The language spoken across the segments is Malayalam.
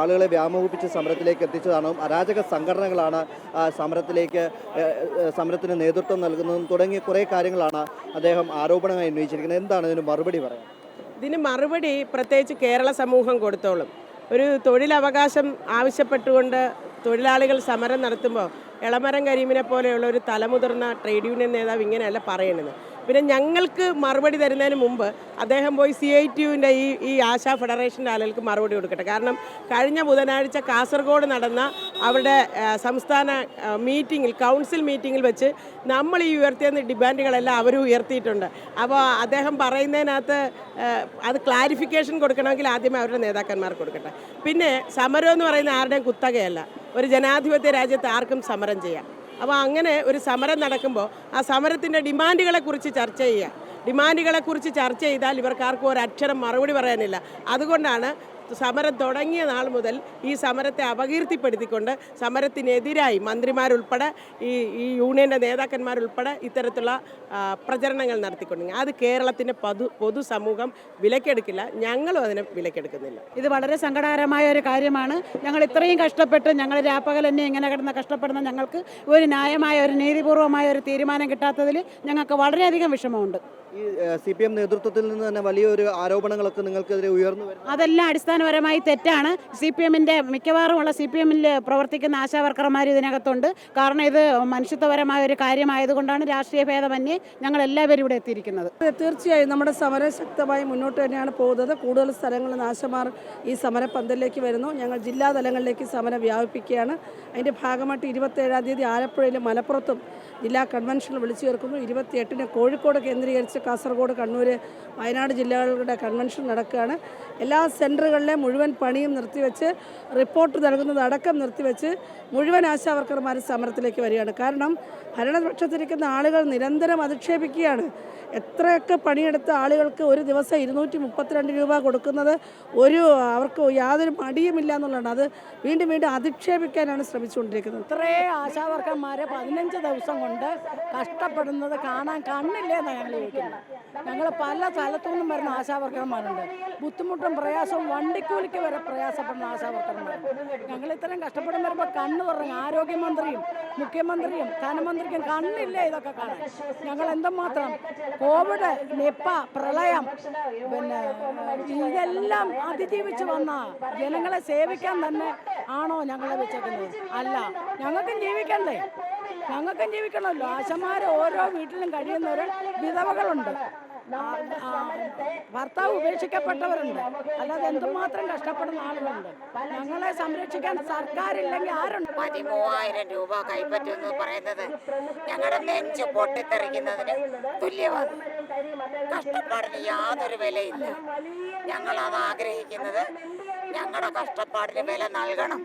ആളുകളെ വ്യാമോഹിപ്പിച്ച് സമരത്തിലേക്ക് എത്തിച്ചതാണെന്നും അരാജക സംഘടനകളാണ് സമരത്തിന് നേതൃത്വം നൽകുന്നതും തുടങ്ങിയ കുറേ കാര്യങ്ങളാണ് അദ്ദേഹം ആരോപണമായി ഉന്നയിച്ചിരിക്കുന്നത്. എന്താണ് ഇതിന് മറുപടി പറയാൻ? ഇതിന് മറുപടി പ്രത്യേകിച്ച് കേരള സമൂഹം കൊടുത്തോളും. ഒരു തൊഴിലവകാശം ആവശ്യപ്പെട്ടുകൊണ്ട് തൊഴിലാളികൾ സമരം നടത്തുമ്പോൾ എളമരം കരീമിനെ പോലെയുള്ള ഒരു തലമുതിർന്ന ട്രേഡ് യൂണിയൻ നേതാവ് ഇങ്ങനെയല്ല പറയണത്. പിന്നെ ഞങ്ങൾക്ക് മറുപടി തരുന്നതിന് മുമ്പ് അദ്ദേഹം പോയി CITUവിൻ്റെ ഈ ആശാ ഫെഡറേഷൻ്റെ ആളുകൾക്ക് മറുപടി കൊടുക്കട്ടെ. കാരണം കഴിഞ്ഞ ബുധനാഴ്ച കാസർഗോഡ് നടന്ന അവരുടെ സംസ്ഥാന മീറ്റിങ്ങിൽ, കൗൺസിൽ മീറ്റിങ്ങിൽ വെച്ച് നമ്മൾ ഈ ഉയർത്തിയ ഡിമാൻഡുകളെല്ലാം അവരും ഉയർത്തിയിട്ടുണ്ട്. അപ്പോൾ അദ്ദേഹം പറയുന്നതിനകത്ത് അത് ക്ലാരിഫിക്കേഷൻ കൊടുക്കണമെങ്കിൽ ആദ്യമേ അവരുടെ നേതാക്കന്മാർ കൊടുക്കട്ടെ. പിന്നെ സമരം എന്ന് പറയുന്ന ആരുടെയും കുത്തകയല്ല. ഒരു ജനാധിപത്യ രാജ്യത്ത് ആർക്കും സമരം ചെയ്യാം. അപ്പോൾ അങ്ങനെ ഒരു സമരം നടക്കുമ്പോൾ ആ സമരത്തിൻ്റെ ഡിമാൻഡുകളെക്കുറിച്ച് ചർച്ച ചെയ്യുക. ഡിമാൻഡുകളെക്കുറിച്ച് ചർച്ച ചെയ്താൽ ഇവർക്കാർക്കും ഒരക്ഷരം മറുപടി പറയാനില്ല. അതുകൊണ്ടാണ് സമരം തുടങ്ങിയ നാൾ മുതൽ ഈ സമരത്തെ അപകീർത്തിപ്പെടുത്തിക്കൊണ്ട് സമരത്തിനെതിരായി മന്ത്രിമാരുൾപ്പെടെ ഈ യൂണിയൻ്റെ നേതാക്കന്മാരുൾപ്പെടെ ഇത്തരത്തിലുള്ള പ്രചരണങ്ങൾ നടത്തിക്കൊണ്ടിരിക്കുക. അത് കേരളത്തിൻ്റെ പൊതുസമൂഹം വിലക്കെടുക്കില്ല. ഞങ്ങളും അതിനെ വിലക്കെടുക്കുന്നില്ല. ഇത് വളരെ സങ്കടകരമായ ഒരു കാര്യമാണ്. ഞങ്ങൾ ഇത്രയും കഷ്ടപ്പെട്ട് ഞങ്ങൾ രാപ്പകൽ തന്നെ ഇങ്ങനെ കിടന്ന് കഷ്ടപ്പെടുന്ന ഞങ്ങൾക്ക് ഒരു ന്യായമായ ഒരു നീതിപൂർവമായ ഒരു തീരുമാനം കിട്ടാത്തതിൽ ഞങ്ങൾക്ക് വളരെയധികം വിഷമമുണ്ട്. ഈ CPM നേതൃത്വത്തിൽ നിന്ന് തന്നെ വലിയൊരു ആരോപണങ്ങളൊക്കെ നിങ്ങൾക്കെതിരെ ഉയർന്നു വരുന്നു. അതെല്ലാം അടിസ്ഥാനപരമായി തെറ്റാണ്. CPMൻ്റെ മിക്കവാറുമുള്ള CPMൽ പ്രവർത്തിക്കുന്ന ആശാവർക്കർമാർ ഇതിനകത്തുണ്ട്. കാരണം ഇത് മനുഷ്യത്വപരമായ ഒരു കാര്യമായതുകൊണ്ടാണ് രാഷ്ട്രീയ ഭേദമന്യേ ഞങ്ങൾ എല്ലാവരും ഇവിടെ എത്തിയിരിക്കുന്നത്. തീർച്ചയായും നമ്മുടെ സമരം ശക്തമായി മുന്നോട്ട് തന്നെയാണ് പോകുന്നത്. കൂടുതൽ സ്ഥലങ്ങളിൽ നാശമാർ ഈ സമരപന്തലിലേക്ക് വരുന്നു. ഞങ്ങൾ ജില്ലാ തലങ്ങളിലേക്ക് സമരം വ്യാപിപ്പിക്കുകയാണ്. അതിൻ്റെ ഭാഗമായിട്ട് 27-ാം തീയതി ആലപ്പുഴയിലും മലപ്പുറത്തും ജില്ലാ കൺവെൻഷൻ വിളിച്ചു ചേർക്കുന്നു. 28-ന് കോഴിക്കോട് കേന്ദ്രീകരിച്ച് കാസർഗോഡ്, കണ്ണൂർ, വയനാട് ജില്ലകളുടെ കൺവെൻഷൻ നടക്കുകയാണ്. എല്ലാ സെൻറ്ററുകളിലെ മുഴുവൻ പണിയും നിർത്തിവെച്ച് റിപ്പോർട്ട് നൽകുന്നതടക്കം നിർത്തിവെച്ച് മുഴുവൻ ആശാവർക്കർമാർ സമരത്തിലേക്ക് വരികയാണ്. കാരണം ഭരണപക്ഷത്തിരിക്കുന്ന ആളുകൾ നിരന്തരം അധിക്ഷേപിക്കുകയാണ്. എത്രയൊക്കെ പണിയെടുത്ത ആളുകൾക്ക് ഒരു ദിവസം 232 രൂപ കൊടുക്കുന്നത് അവർക്ക് യാതൊരു മടിയുമില്ല എന്നുള്ളതാണ്. അത് വീണ്ടും വീണ്ടും അധിക്ഷേപിക്കാനാണ് ശ്രമിച്ചുകൊണ്ടിരിക്കുന്നത്. ഇത്രയും ആശാവർക്കർമാരെ 15 ദിവസം കൊണ്ട് കഷ്ടപ്പെടുന്നത് കാണാൻ കണ്ണില്ലേന്നാണ് ഞങ്ങൾ ചോദിക്കുന്നത്. ഞങ്ങൾ പല സ്ഥലത്തുനിന്നും വരുന്ന ആശാവർക്കർമാരുണ്ട്. ബുദ്ധിമുട്ടും പ്രയാസവും വണ്ടിക്കൂലിക്ക് വരെ പ്രയാസപ്പെടുന്ന ആശാവർക്കർമാരുണ്ട്. ഞങ്ങൾ ഇത്രയും കഷ്ടപ്പെടും വരുമ്പോൾ കണ്ണ് തുറങ്ങും. ആരോഗ്യമന്ത്രിയും മുഖ്യമന്ത്രിയും ധനമന്ത്രിക്കും കണ്ണില്ലേ ഇതൊക്കെ കാണാൻ? ഞങ്ങൾ എന്തുമാത്രം കോവിഡ്, നിപ്പ, പ്രളയം, പിന്നെ ഇതെല്ലാം അതിജീവിച്ച് വന്ന ജനങ്ങളെ സേവിക്കാൻ തന്നെ ആണോ ഞങ്ങളെ വെച്ചേക്കുന്നത്? അല്ല, ഞങ്ങൾക്കും ജീവിക്കണ്ടേ? ഞങ്ങൾക്കും ജീവിക്കണമല്ലോ. ആശമാർ ഓരോ വീട്ടിലും കഴിയുന്നവർ വിധവകളുണ്ട്, ഭർത്താവ് ഉപേക്ഷിക്കപ്പെട്ടവരുണ്ട്. അല്ലാതെ എന്തുമാത്രം കഷ്ടപ്പെടുന്ന ആളുകളുണ്ട്. ഞങ്ങളെ സംരക്ഷിക്കാൻ സർക്കാരില്ലെങ്കിൽ ആരുണ്ട്? 13,000 രൂപ കൈപ്പറ്റുമെന്ന് പറയുന്നത് ഞങ്ങളുടെ നെഞ്ച് പൊട്ടിത്തെറിക്കുന്നതിന് തുല്യമാണ്. കഷ്ടപ്പാടിന് യാതൊരു വിലയില്ല. ഞങ്ങളത് ആഗ്രഹിക്കുന്നത് ഞങ്ങളുടെ കഷ്ടപ്പാടിന് വില നൽകണം,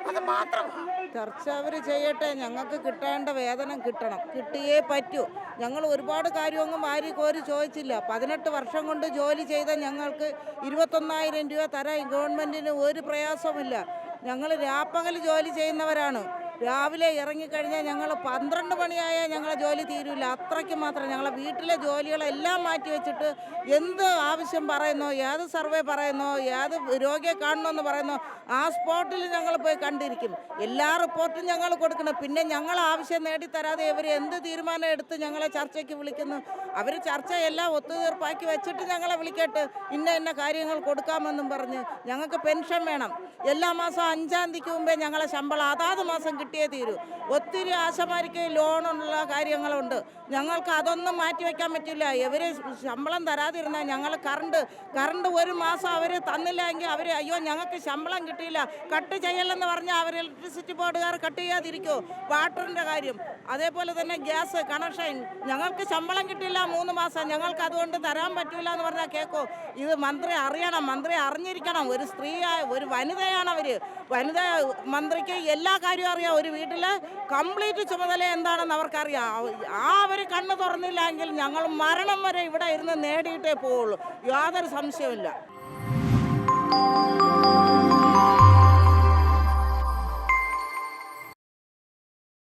അത് മാത്രമാണ്. ചർച്ച അവർ ചെയ്യട്ടെ. ഞങ്ങൾക്ക് കിട്ടേണ്ട വേതനം കിട്ടണം, കിട്ടിയേ പറ്റൂ. ഞങ്ങൾ ഒരുപാട് കാര്യമൊന്നും വാരി കോരി ചോദിച്ചില്ല. 18 വർഷം കൊണ്ട് ജോലി ചെയ്ത ഞങ്ങൾക്ക് 21,000 രൂപ തരാൻ ഗവൺമെൻറ്റിന് ഒരു പ്രയാസവുമില്ല. ഞങ്ങൾ രാപ്പകൽ ജോലി ചെയ്യുന്നവരാണ്. രാവിലെ ഇറങ്ങിക്കഴിഞ്ഞാൽ ഞങ്ങൾ 12 മണിയായാൽ ഞങ്ങളെ ജോലി തീരില്ല. അത്രയ്ക്ക് മാത്രം ഞങ്ങളെ വീട്ടിലെ ജോലികളെല്ലാം മാറ്റി വെച്ചിട്ട് എന്ത് ആവശ്യം പറയുന്നോ, ഏത് സർവേ പറയുന്നോ, ഏത് രോഗിയെ കാണണമെന്ന് പറയുന്നോ ആ സ്പോട്ടിൽ ഞങ്ങൾ പോയി കണ്ടിരിക്കും. എല്ലാ റിപ്പോർട്ടും ഞങ്ങൾ കൊടുക്കണം. പിന്നെ ഞങ്ങൾ ആവശ്യം നേടിത്തരാതെ ഇവർ എന്ത് തീരുമാനം എടുത്ത് ഞങ്ങളെ ചർച്ചയ്ക്ക് വിളിക്കുന്നു? അവർ ചർച്ചയെല്ലാം ഒത്തുതീർപ്പാക്കി വെച്ചിട്ട് ഞങ്ങളെ വിളിക്കട്ടെ. ഇന്ന കാര്യങ്ങൾ കൊടുക്കാമെന്നും പറഞ്ഞ് ഞങ്ങൾക്ക് പെൻഷൻ വേണം. എല്ലാ മാസം 5-ാം തീയതിക്ക് മുമ്പേ ഞങ്ങളെ ശമ്പളം അതാത് മാസം കിട്ടിയേ തീരൂ. ഒത്തിരി ആശമാർക്ക് ലോണുള്ള കാര്യങ്ങളുണ്ട്. ഞങ്ങൾക്ക് അതൊന്നും മാറ്റിവെക്കാൻ പറ്റില്ല. ഇവർ ശമ്പളം തരാതിരുന്നാൽ ഞങ്ങൾ കറണ്ട് ഒരു മാസം അവർ തന്നില്ല എങ്കിൽ അവർ അയ്യോ ഞങ്ങൾക്ക് ശമ്പളം കിട്ടിയില്ല കട്ട് ചെയ്യലെന്ന് പറഞ്ഞാൽ അവർ ഇലക്ട്രിസിറ്റി ബോർഡുകാർ കട്ട് ചെയ്യാതിരിക്കുമോ? വാട്ടറിൻ്റെ കാര്യം അതേപോലെ തന്നെ ഗ്യാസ് കണക്ഷൻ ഞങ്ങൾക്ക് ശമ്പളം കിട്ടിയില്ല 3 മാസം, ഞങ്ങൾക്ക് അതുകൊണ്ട് തരാൻ പറ്റില്ല എന്ന് പറഞ്ഞാൽ കേൾക്കോ? ഇത് മന്ത്രി അറിയണം, മന്ത്രി അറിഞ്ഞിരിക്കണം. ഒരു സ്ത്രീയായ ഒരു വനിതയാണ് അവർ. വനിത മന്ത്രിക്ക് എല്ലാ കാര്യവും അറിയാം. ഒരു വീട്ടിൽ കംപ്ലീറ്റ് ചുമതല എന്താണെന്ന് അവർക്കറിയാം. അവർ കണ്ണ് തുറന്നില്ലെങ്കിൽ ഞങ്ങൾ മരണം വരെ ഇവിടെ ഇരുന്ന് നേടിയിട്ടേ പോവുള്ളൂ. യാതൊരു സംശയമില്ല.